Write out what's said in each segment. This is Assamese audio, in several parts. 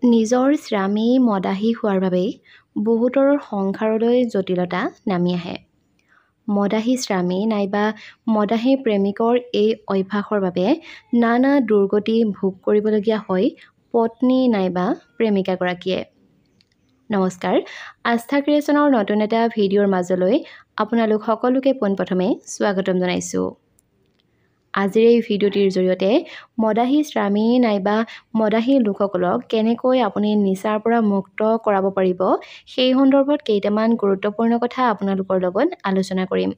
নিজৰ স্বামী মদাহী হোৱাৰ বাবেই বহুতৰ সংসাৰলৈ জটিলতা নামি আহে। মদাহী স্বামী নাইবা মদাহী প্ৰেমিকৰ এই অভ্যাসৰ বাবে নানা দুৰ্গতি ভোগ কৰিবলগীয়া হয় পত্নী নাইবা প্ৰেমিকাগৰাকীয়ে। নমস্কাৰ, আস্থা ক্ৰিয়েশ্যনৰ নতুন এটা ভিডিঅ'ৰ মাজলৈ আপোনালোক সকলোকে পোনপ্ৰথমে স্বাগতম জনাইছোঁ। আজিৰ এই ভিডিঅ'টিৰ জৰিয়তে মদাহী স্বামী নাইবা মদাহী লোকসকলক কেনেকৈ আপুনি নিচাৰ পৰা মুক্ত কৰাব পাৰিব সেই সন্দৰ্ভত কেইটামান গুৰুত্বপূৰ্ণ কথা আপোনালোকৰ লগত আলোচনা কৰিম।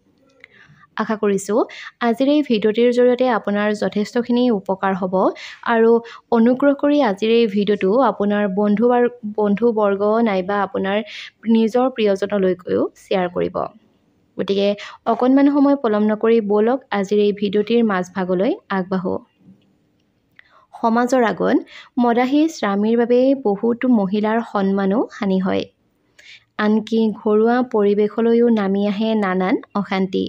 আশা কৰিছোঁ আজিৰ এই ভিডিঅ'টিৰ জৰিয়তে আপোনাৰ যথেষ্টখিনি উপকাৰ হ'ব আৰু অনুগ্ৰহ কৰি আজিৰ এই ভিডিঅ'টো আপোনাৰ বন্ধুবৰ্গ নাইবা আপোনাৰ নিজৰ প্ৰিয়জনলৈকৈও শ্বেয়াৰ কৰিব। গতিকে অকণমান সময় পলম নকৰি ব'লক আজিৰ এই ভিডিঅ'টিৰ মাজভাগলৈ আগবাঢ়ো। সমাজৰ আগত মদাহী স্বামীৰ বাবে বহুতো মহিলাৰ সন্মানো হানি হয়। আনকি ঘৰুৱা পৰিৱেশলৈও নামি আহে নানান অশান্তি।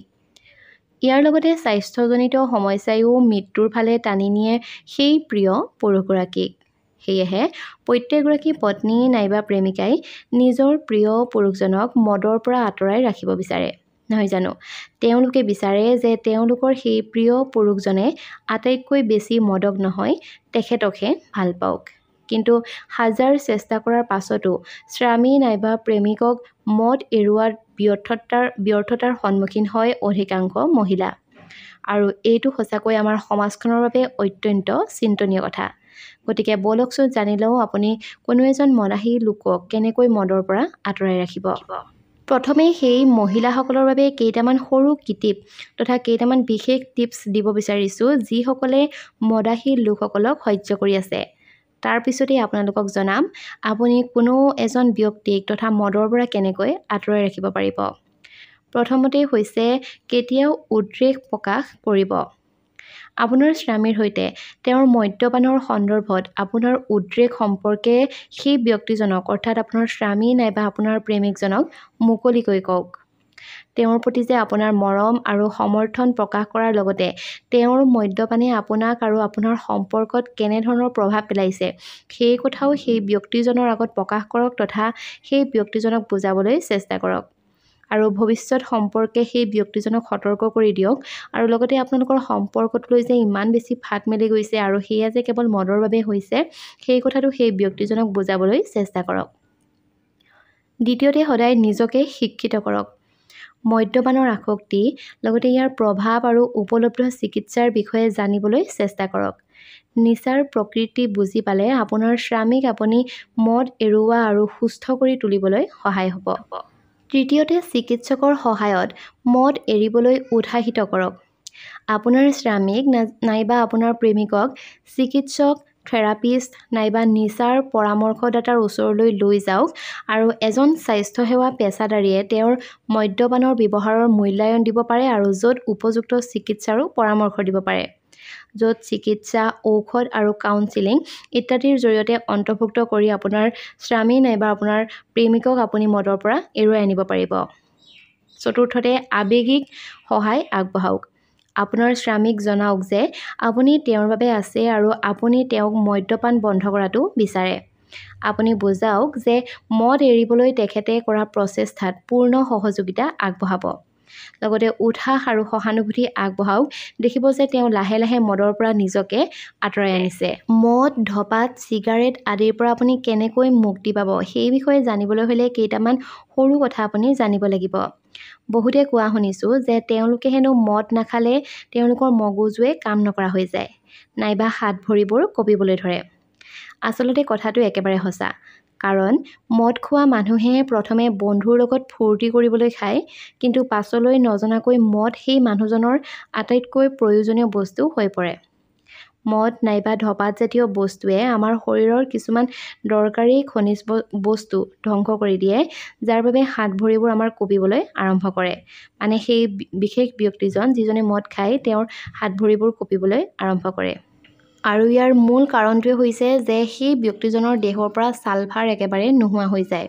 ইয়াৰ লগতে স্বাস্থ্যজনিত সমস্যায়ো মৃত্যুৰ ফালে টানি নিয়ে সেই প্ৰিয় পুৰুষগৰাকীক। সেয়েহে প্ৰত্যেকগৰাকী পত্নী নাইবা প্ৰেমিকাই নিজৰ প্ৰিয় পুৰুষজনক মদৰ পৰা আঁতৰাই ৰাখিব বিচাৰে, নহয় জানো? তেওঁলোকে বিচাৰে যে তেওঁলোকৰ সেই প্ৰিয় পুৰুষজনে আটাইতকৈ বেছি মদক নহয়, তেখেতকহে ভাল পাওক। কিন্তু হাজাৰ চেষ্টা কৰাৰ পাছতো স্বামী নাইবা প্ৰেমিকক মদ এৰুওৱাত ব্যৰ্থতাৰ সন্মুখীন হয় অধিকাংশ মহিলা। আৰু এইটো সঁচাকৈ আমাৰ সমাজখনৰ বাবে অত্যন্ত চিন্তনীয় কথা। গতিকে ব'লকচোন জানি লওঁ আপুনি কোনো এজন মদাহী লোকক কেনেকৈ মদৰ পৰা আঁতৰাই ৰাখিব। প্ৰথমে সেই মহিলাসকলৰ বাবে কেইটামান সৰু কিটিপ তথা কেইটামান বিশেষ টিপছ দিব বিচাৰিছোঁ যিসকলে মদাহী লোকসকলক সহ্য কৰি আছে। তাৰ পিছতেই আপোনালোকক জনাম আপুনি কোনো এজন ব্যক্তিক তথা মদৰ পৰা কেনেকৈ আঁতৰাই ৰাখিব পাৰিব। প্ৰথমতে হৈছে কেতিয়াও উদ্বেগ প্ৰকাশ কৰিব। আপোনাৰ স্বামীৰ সৈতে তেওঁৰ মদ্যপানৰ সন্দৰ্ভত আপোনাৰ উদ্বেগ সম্পৰ্কে সেই ব্যক্তিজনক অৰ্থাৎ আপোনাৰ স্বামী নাইবা আপোনাৰ প্ৰেমিকজনক মুকলিকৈ কওক। তেওঁৰ প্ৰতি যে আপোনাৰ মৰম আৰু সমৰ্থন প্ৰকাশ কৰাৰ লগতে তেওঁৰ মদ্যপানে আপোনাক আৰু আপোনাৰ সম্পৰ্কত কেনেধৰণৰ প্ৰভাৱ পেলাইছে সেই কথাও সেই ব্যক্তিজনৰ আগত প্ৰকাশ কৰক তথা সেই ব্যক্তিজনক বুজাবলৈ চেষ্টা কৰক। আৰু ভৱিষ্যত সম্পৰ্কে সেই ব্যক্তিজনক সতৰ্ক কৰি দিয়ক আৰু লগতে আপোনালোকৰ সম্পৰ্কটোলৈ যে ইমান বেছি ফাট মেলি গৈছে আৰু সেয়া যে কেৱল মদৰ বাবে হৈছে সেই কথাটো সেই ব্যক্তিজনক বুজাবলৈ চেষ্টা কৰক। দ্বিতীয়তে সদায় নিজকে শিক্ষিত কৰক। মদ্যপানৰ আসক্তি লগতে ইয়াৰ প্ৰভাৱ আৰু উপলব্ধ চিকিৎসাৰ বিষয়ে জানিবলৈ চেষ্টা কৰক। নিচাৰ প্ৰকৃতি বুজি পালে আপোনাৰ স্বামীক আপুনি মদ এৰুওৱা আৰু সুস্থ কৰি তুলিবলৈ সহায় হ'ব। তৃতীয়তে চিকিৎসকৰ সহায়ত মদ এৰিবলৈ উৎসাহিত কৰক। আপোনাৰ স্বামীক নাইবা আপোনাৰ প্ৰেমিকক চিকিৎসক, থেৰাপিষ্ট নাইবা নিচাৰ পৰামৰ্শদাতাৰ ওচৰলৈ লৈ যাওক আৰু এজন স্বাস্থ্যসেৱা পেছাদাৰীয়ে তেওঁৰ মদ্যপানৰ ব্যৱহাৰৰ মূল্যায়ন দিব পাৰে আৰু য'ত উপযুক্ত চিকিৎসাৰো পৰামৰ্শ দিব পাৰে, য'ত চিকিৎসা, ঔষধ আৰু কাউন্সেলিং ইত্যাদিৰ জৰিয়তে অন্তৰ্ভুক্ত কৰি আপোনাৰ স্বামী নাইবা আপোনাৰ প্ৰেমিকক আপুনি মদৰ পৰা এৰুৱাই আনিব পাৰিব। চতুৰ্থতে আৱেগিক সহায় আগবঢ়াওক। আপোনাৰ স্বামীক জনাওক যে আপুনি তেওঁৰ বাবে আছে আৰু আপুনি তেওঁক মদ্যপান বন্ধ কৰাটো বিচাৰে। আপুনি বুজাওক যে মদ এৰিবলৈ তেখেতে কৰা প্ৰচেষ্টাত পূৰ্ণ সহযোগিতা আগবঢ়াব। লগতে উৎসাহ আৰু সহানুভূতি আগবঢ়াওক। দেখিব যে তেওঁ লাহে লাহে মদৰ পৰা নিজকে আঁতৰাই আনিছে। মদ, ধঁপাত, চিগাৰেট আদিৰ পৰা আপুনি কেনেকৈ মুক্তি পাব সেই বিষয়ে জানিবলৈ হ'লে কেইটামান সৰু কথা আপুনি জানিব লাগিব। বহুতে কোৱা শুনিছোঁ যে তেওঁলোকে হেনো মদ নাখালে তেওঁলোকৰ মগজুৱে কাম নকৰা হৈ যায় নাইবা হাত ভৰিবোৰ কঁপিবলৈ ধৰে। আচলতে কথাটো একেবাৰে সঁচা। কাৰণ মদ খোৱা মানুহে প্ৰথমে বন্ধুৰ লগত ফূৰ্তি কৰিবলৈ খায়, কিন্তু পাছলৈ নজনাকৈ মদ সেই মানুহজনৰ আটাইতকৈ প্ৰয়োজনীয় বস্তু হৈ পৰে। মদ নাইবা ধঁপাত জাতীয় বস্তুৱে আমাৰ শৰীৰৰ কিছুমান দৰকাৰী খনিজ বস্তু ধ্বংস কৰি দিয়ে, যাৰ বাবে হাত ভৰিবোৰ আমাৰ কঁপিবলৈ আৰম্ভ কৰে। মানে সেই বিশেষ ব্যক্তিজন যিজনে মদ খায় তেওঁৰ হাত ভৰিবোৰ কঁপিবলৈ আৰম্ভ কৰে। আৰু ইয়াৰ মূল কাৰণটোৱে হৈছে যে সেই ব্যক্তিজনৰ দেহৰ পৰা ছালফাৰ একেবাৰে নোহোৱা হৈ যায়।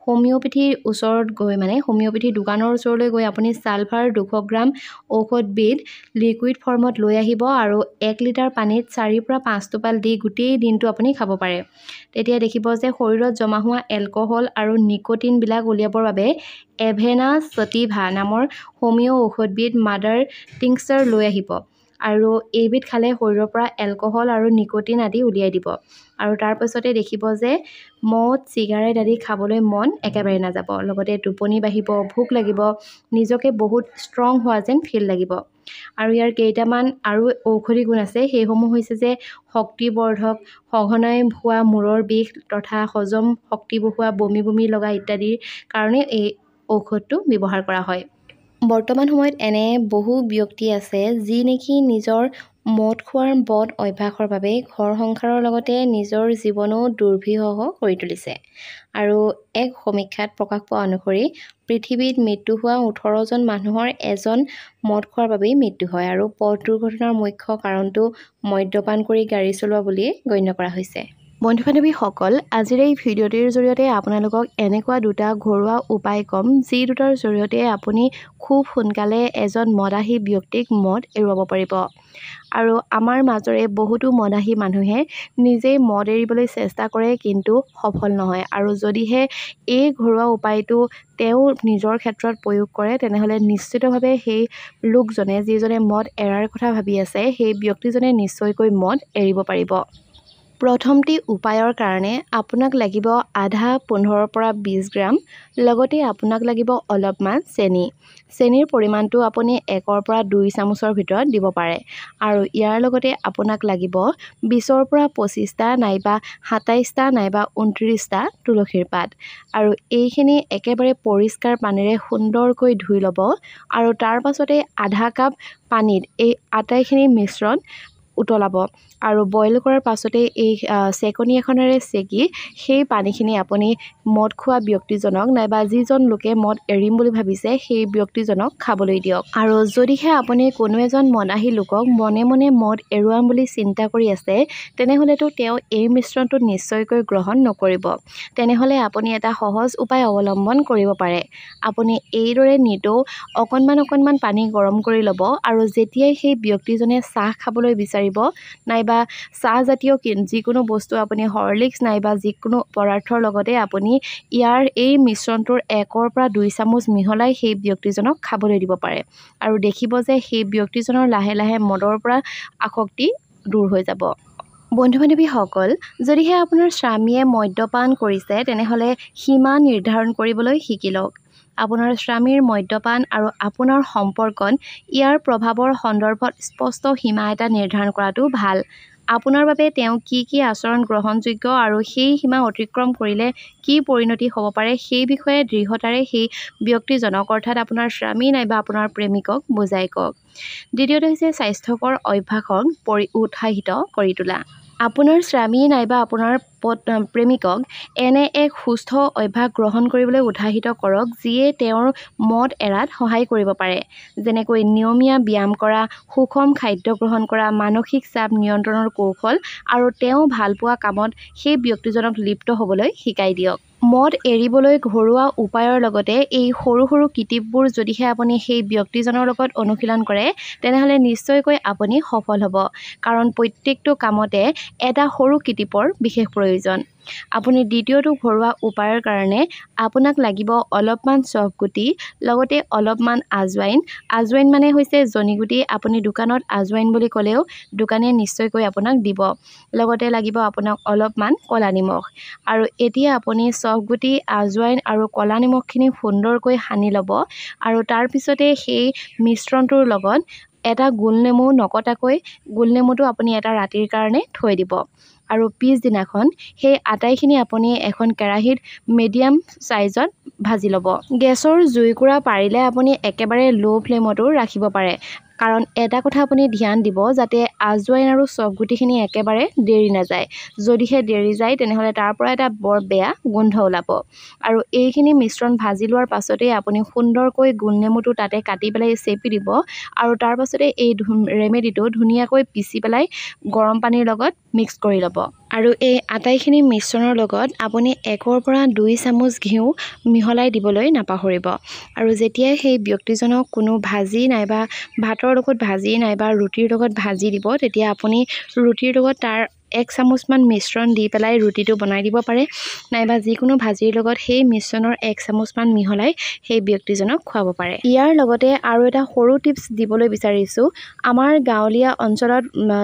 হোমিওপেথিৰ ওচৰত গৈ হোমিওপেথি দোকানৰ ওচৰলৈ গৈ আপুনি ছালফাৰ 200 গ্ৰাম ঔষধবিধ লিকুইড ফৰ্মত লৈ আহিব আৰু 1 লিটাৰ পানীত 4 পৰা 5 টোপাল দি গোটেই দিনটো আপুনি খাব পাৰে। তেতিয়া দেখিব যে শৰীৰত জমা হোৱা এলকহল আৰু নিকোটিনবিলাক উলিয়াবৰ বাবে এভেনা সটিভা নামৰ হোমিও ঔষধবিধ মাদাৰ টিংচাৰ লৈ আহিব আৰু এইবিধ খালে শৰীৰৰ পৰা এলকহল আৰু নিকোটিন আদি উলিয়াই দিব। আৰু তাৰ পাছতে দেখিব যে মদ চিগাৰেট আদি খাবলৈ মন একেবাৰে নাযাব। লগতে টোপনি বাঢ়িব, ভোক লাগিব, নিজকে বহুত ষ্ট্ৰং হোৱা যেন ফিল লাগিব। আৰু ইয়াৰ কেইটামান আৰু ঔষধি গুণ আছে। সেইসমূহ হৈছে যে শক্তিবৰ্ধক, সঘনাই হোৱা মূৰৰ বিষ তথা হজম শক্তি বঢ়োৱা, বমি বমি লগা ইত্যাদিৰ কাৰণে এই ঔষধটো ব্যৱহাৰ কৰা হয়। বৰ্তমান সময়ত এনে বহু ব্যক্তি আছে যি নেকি নিজৰ মদ খোৱাৰ বদ অভ্যাসৰ বাবে ঘৰ সংসাৰৰ লগতে নিজৰ জীৱনো দুৰ্বিষহ কৰি তুলিছে। আৰু এক সমীক্ষাত প্ৰকাশ পোৱা অনুসৰি পৃথিৱীত মৃত্যু হোৱা 18 জন মানুহৰ এজন মদ খোৱাৰ বাবেই মৃত্যু হয়। আৰু পথ দুৰ্ঘটনাৰ মুখ্য কাৰণটো মদ্যপান কৰি গাড়ী চলোৱা বুলি গণ্য কৰা হৈছে। বন্ধু-বান্ধৱীসকল, আজিৰ এই ভিডিঅ'টিৰ জৰিয়তে আপোনালোকক এনেকুৱা দুটা ঘৰুৱা উপায় ক'ম যি দুটাৰ জৰিয়তে আপুনি খুব সোনকালে এজন মদাহী ব্যক্তিক মদ এৰুৱাব পাৰিব। আৰু আমাৰ মাজৰে বহুতো মদাহী মানুহে নিজেই মদ এৰিবলৈ চেষ্টা কৰে কিন্তু সফল নহয়। আৰু যদিহে এই ঘৰুৱা উপায়টো তেওঁ নিজৰ ক্ষেত্ৰত প্ৰয়োগ কৰে তেনেহ'লে নিশ্চিতভাৱে সেই লোকজনে যিজনে মদ এৰাৰ কথা ভাবি আছে সেই ব্যক্তিজনে নিশ্চয়কৈ মদ এৰিব পাৰিব। প্ৰথমটি উপায়ৰ কাৰণে আপোনাক লাগিব আধা 15 পৰা 20 গ্ৰাম। লগতে আপোনাক লাগিব অলপমান চেনি। চেনিৰ পৰিমাণটো আপুনি 1 পৰা 2 চামুচৰ ভিতৰত দিব পাৰে। আৰু ইয়াৰ লগতে আপোনাক লাগিব 20 পৰা 25টা নাইবা 27টা নাইবা 29টা তুলসীৰ পাত। আৰু এইখিনি একেবাৰে পৰিষ্কাৰ পানীৰে সুন্দৰকৈ ধুই ল'ব আৰু তাৰ পাছতে আধা কাপ পানীত এই আটাইখিনি মিশ্ৰণ উতলাব আৰু বইল কৰাৰ পাছতে এই চেকনি এখনেৰে চেকি সেই পানীখিনি আপুনি মদ খোৱা ব্যক্তিজনক নাইবা যিজন লোকে মদ এৰিম বুলি ভাবিছে সেই ব্যক্তিজনক খাবলৈ দিয়ক। আৰু যদিহে আপুনি কোনো এজন মদাহী লোকক মনে মনে মদ এৰুৱাম বুলি চিন্তা কৰি আছে তেনেহ'লেতো তেওঁ এই মিশ্ৰণটো নিশ্চয়কৈ গ্ৰহণ নকৰিব। তেনেহ'লে আপুনি এটা সহজ উপায় অৱলম্বন কৰিব পাৰে। আপুনি এইদৰে নিতৌ অকণমান পানী গৰম কৰি ল'ব আৰু যেতিয়াই সেই ব্যক্তিজনে চাহ খাবলৈ বিচাৰিব নাইবা চাহজাতীয় যিকোনো বস্তু আপুনি হৰলিক্স নাইবা যিকোনো পদাৰ্থৰ লগতে আপুনি ইয়াৰ এই মিশ্ৰণটোৰ 1 পৰা 2 চামুচ মিহলাই সেই ব্যক্তিজনক খাবলৈ দিব পাৰে। আৰু দেখিব যে সেই ব্যক্তিজনৰ লাহে লাহে মদৰ পৰা আসক্তি দূৰ হৈ যাব। বন্ধু-বান্ধৱীসকল, যদিহে আপোনাৰ স্বামীয়ে মদ্যপান কৰিছে তেনেহ'লে সীমা নিৰ্ধাৰণ কৰিবলৈ শিকি লওক। আপোনাৰ স্বামীৰ মদ্যপান আৰু আপোনাৰ সম্পৰ্কত ইয়াৰ প্ৰভাৱৰ সন্দৰ্ভত স্পষ্ট সীমা এটা নিৰ্ধাৰণ কৰাটো ভাল। আপোনাৰ বাবে তেওঁ কি আচৰণ গ্ৰহণযোগ্য আৰু সেই সীমা অতিক্ৰম কৰিলে কি পৰিণতি হ'ব পাৰে সেই বিষয়ে দৃঢ়তাৰে সেই ব্যক্তিজনক অৰ্থাৎ আপোনাৰ স্বামী নাইবা আপোনাৰ প্ৰেমিকক বুজাই কওক। দ্বিতীয়তে হৈছে স্বাস্থ্যকৰ অভ্যাসক উৎসাহিত কৰি তোলা। আপোনাৰ স্বামী নাইবা আপোনাৰ প্ৰেমিকক এনে এক সুস্থ অভ্যাস গ্ৰহণ কৰিবলৈ উৎসাহিত কৰক যিয়ে তেওঁৰ মদ এৰাত সহায় কৰিব পাৰে। যেনেকৈ নিয়মীয়া ব্যায়াম কৰা, সুষম খাদ্য গ্ৰহণ কৰা, মানসিক চাপ নিয়ন্ত্ৰণৰ কৌশল আৰু তেওঁ ভালপোৱা কামত সেই ব্যক্তিজনক লিপ্ত হ'বলৈ শিকাই দিয়ক। মদ এৰিবলৈ ঘৰুৱা উপায়ৰ লগতে এই সৰু সৰু কিটিপবোৰ যদিহে আপুনি সেই ব্যক্তিজনৰ লগত অনুশীলন কৰে তেনেহ'লে নিশ্চয়কৈ আপুনি সফল হ'ব। কাৰণ প্ৰত্যেকটো কামতে এটা সৰু কিটিপৰ বিশেষ প্ৰয়োজন। আপুনি দ্বিতীয়টো ঘৰুৱা উপায়ৰ কাৰণে আপোনাক লাগিব অলপমান চফগুটি, লগতে অলপমান আজৱাইন। আজৱাইন মানে হৈছে জনিগুটি। আপুনি দোকানত আজৱাইন বুলি ক'লেও দোকানে নিশ্চয়কৈ আপোনাক দিব। লগতে লাগিব আপোনাক অলপমান ক'লা নিমখ। আৰু এতিয়া আপুনি চফগুটি, আজৱাইন আৰু ক'লা নিমখখিনি সুন্দৰকৈ সানি ল'ব আৰু তাৰপিছতে সেই মিশ্ৰণটোৰ লগত এটা গোলনেমু নকটাকৈ গোলনেমুটো আপুনি এটা ৰাতিৰ কাৰণে থৈ দিব। আৰু পিছদিনাখন সেই আটাইখিনি আপুনি এখন কেৰাহীত মিডিয়াম চাইজত ভাজি ল'ব। গেছৰ জুইকুৰা পাৰিলে আপুনি একেবাৰে ল' ফ্লেমতো ৰাখিব পাৰে। কাৰণ এটা কথা আপুনি ধ্যান দিব যাতে আজৱাইন আৰু চফগুটিখিনি একেবাৰে দেৰি নাযায়। যদিহে দেৰি যায় তেনেহ'লে তাৰ পৰা এটা বৰ বেয়া গোন্ধ ওলাব। আৰু এইখিনি মিশ্ৰণ ভাজি লোৱাৰ পাছতেই আপুনি সুন্দৰকৈ গোলনেমুটো তাতে কাটি পেলাই চেপি দিব আৰু তাৰ পাছতে এই ৰেমেডিটো ধুনীয়াকৈ পিচি পেলাই গৰম পানীৰ লগত মিক্স কৰি ল'ব। আৰু এই আটাইখিনি মিশ্ৰণৰ লগত আপুনি 1ৰ পৰা 2 চামুচ ঘিউ মিহলাই দিবলৈ নাপাহৰিব। আৰু যেতিয়াই সেই ব্যক্তিজনক কোনো ভাজি নাইবা ভাতৰ লগত ভাজি নাইবা ৰুটিৰ লগত ভাজি দিব, তেতিয়া আপুনি ৰুটিৰ লগত তাৰ 1 চামুচমান মিশ্ৰণ দি পেলাই ৰুটিটো বনাই দিব পাৰে, নাইবা যিকোনো ভাজিৰ লগত সেই মিশ্ৰণৰ 1 চামুচমান মিহলাই সেই ব্যক্তিজনক খুৱাব পাৰে। ইয়াৰ লগতে আৰু এটা সৰু টিপছ দিবলৈ বিচাৰিছোঁ। আমাৰ গাঁৱলীয়া অঞ্চলত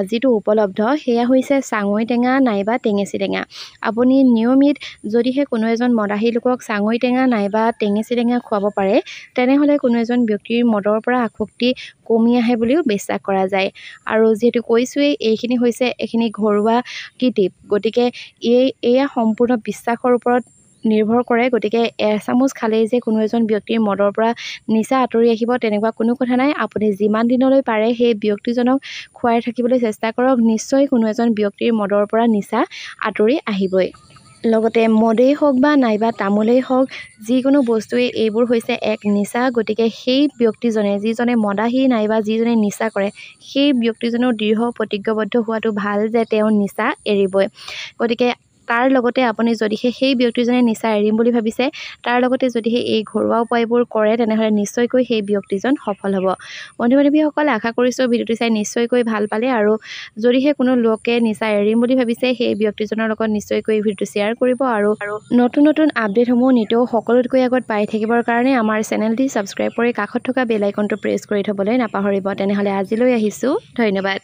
যিটো উপলব্ধ সেয়া হৈছে চাঙৈ টেঙা নাইবা টেঙেচি টেঙা। আপুনি নিয়মিত যদিহে কোনো এজন মদাহী লোকক চাঙৈ টেঙা নাইবা টেঙেচি টেঙা খুৱাব পাৰে, তেনেহ'লে কোনো এজন ব্যক্তিৰ মদৰ পৰা আসক্তি কমি আহে বুলিও বিশ্বাস কৰা যায়। আৰু যিহেতু কৈছোৱেই, এইখিনি ঘৰুৱা টিপ, গতিকে এয়া সম্পূৰ্ণ বিশ্বাসৰ ওপৰত নিৰ্ভৰ কৰে। গতিকে 1 চামুচ খালেই যে কোনো এজন ব্যক্তিৰ মদৰ পৰা নিচা আঁতৰি আহিব, তেনেকুৱা কোনো কথা নাই। আপুনি যিমান দিনলৈ পাৰে সেই ব্যক্তিজনক খুৱাই থাকিবলৈ চেষ্টা কৰক, নিশ্চয় কোনো এজন ব্যক্তিৰ মদৰ পৰা নিচা আঁতৰি আহিবই। লগতে মদেই হওক বা নাইবা তামোলেই হওক, যিকোনো বস্তুৱেই এইবোৰ হৈছে এক নিচা। গতিকে সেই ব্যক্তিজনে, যিজনে মদাহী নাইবা যিজনে নিচা কৰে, সেই ব্যক্তিজনৰ দৃঢ় প্ৰতিজ্ঞাবদ্ধ হোৱাটো ভাল যে তেওঁ নিচা এৰিবই। গতিকে তাৰ লগতে আপুনি যদিহে সেই ব্যক্তিজনে নিচা এৰিম বুলি ভাবিছে, তাৰ লগতে যদিহে এই ঘৰুৱা উপায়বোৰ কৰে, তেনেহ'লে নিশ্চয়কৈ সেই ব্যক্তিজন সফল হ'ব। বন্ধু-বান্ধৱীসকল, আশা কৰিছোঁ ভিডিঅ'টো চাই নিশ্চয়কৈ ভাল পালে। আৰু যদিহে কোনো লোকে নিচা এৰিম বুলি ভাবিছে, সেই ব্যক্তিজনৰ লগত নিশ্চয়কৈ ভিডিঅ'টো শ্বেয়াৰ কৰিব। আৰু নতুন নতুন আপডেটসমূহ নিতৌ সকলোতকৈ আগত পাই থাকিবৰ কাৰণে আমাৰ চেনেলটি ছাবস্ক্ৰাইব কৰি কাষত থকা বেল আইকনটো প্ৰেছ কৰি থ'বলৈ নাপাহৰিব। তেনেহ'লে আজিলৈ আহিছোঁ, ধন্যবাদ।